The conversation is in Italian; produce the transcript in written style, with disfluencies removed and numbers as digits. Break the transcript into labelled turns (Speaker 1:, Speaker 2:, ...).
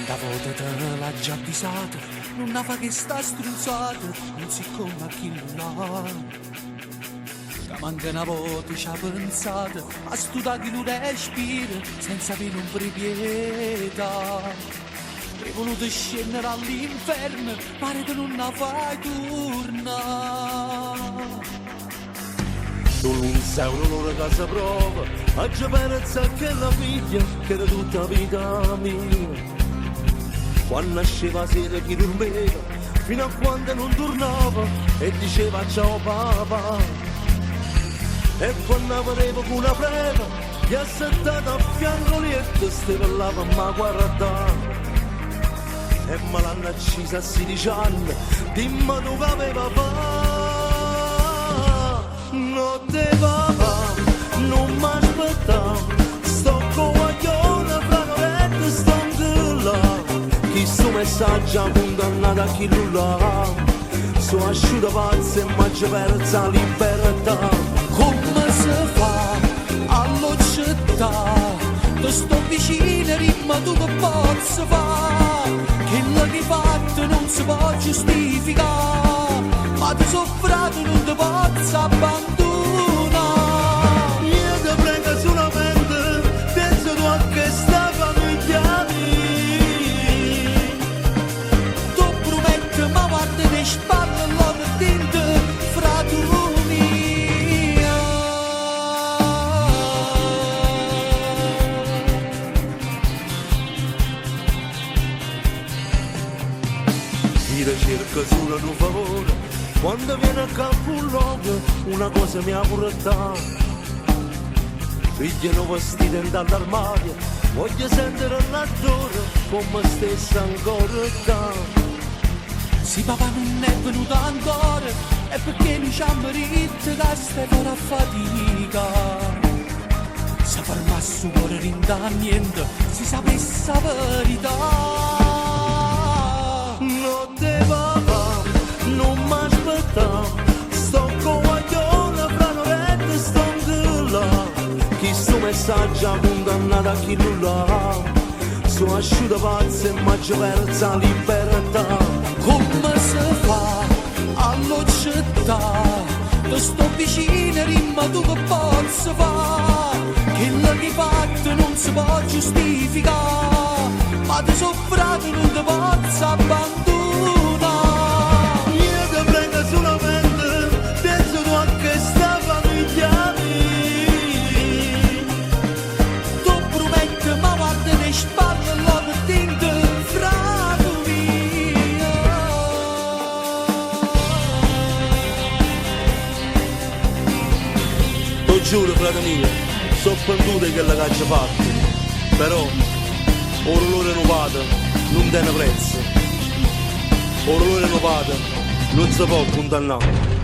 Speaker 1: Quanta volta te l'ha già avvisato, non fa che sta strunzata, non si come a chi là. Che manca una volta ci ha pensato, a studare chi non respira, senza avere un proprietà. E voluto scendere all'inferno, pare che non la fai tornare.
Speaker 2: Tu non sei un'ora casa prova, a già pensa che la figlia, che era tutta vita mia. Quando nasceva sera chi dormeva, fino a quando non tornava e diceva ciao papà. E quando vedevo con una preva, gli ha settato a fianco lì e stava là per me guardare. E me l'hanno accisa a 16 anni, dimmi tu che aveva fatto. Notte papà, non mi aspettavo, sto coglione fra novette, sto là. Chi sto messaggio ha condannato a chi nulla, sono asciutta pazza e mangia persa libertà.
Speaker 1: Come si fa alla città, ti sto vicino, rimma tu che posso fare, che la che fatto non si può giustificare, ma ti soffrato non ti posso abbandonare.
Speaker 2: Io ti prego solamente, penso tu a che sta famiglia mia.
Speaker 1: Tu prometti, ma guarda le spalle, l'ho dentro, fra tu mia.
Speaker 2: Io ti cerco solo un favore, quando viene a capo un luogo, una cosa mi ha portato. Figlia non vestita dall'armadio, voglio sentere l'attore come stessa ancora da.
Speaker 1: Se papà non è venuto ancora, è perché lui ci ha marito che stai a fatica. Se fermasse il cuore non dà niente, si sapesse la verità.
Speaker 2: Notte papà, non mi aspettavo, sto coglione fra novette, sto là. Chi sto messaggio ha condannato a chi nulla, sono asciutta pazza e mangia persa libertà.
Speaker 1: Come si fa alla città, ti sto vicino, rimma tu che posso fare, che la che fatto non si può giustificare, ma ti soffrato non ti posso abbandonare.
Speaker 2: Io ti prego solamente, penso tu a che sta famiglia mia.
Speaker 1: Tu prometti, ma guarda le spalle, l'ho dentro, fra tu mia.
Speaker 2: Lo giuro frate mio, so pentute che la caccia fatta, però orolore rinnovato non tiene prezzo, orolore rinnovato non si può condannare.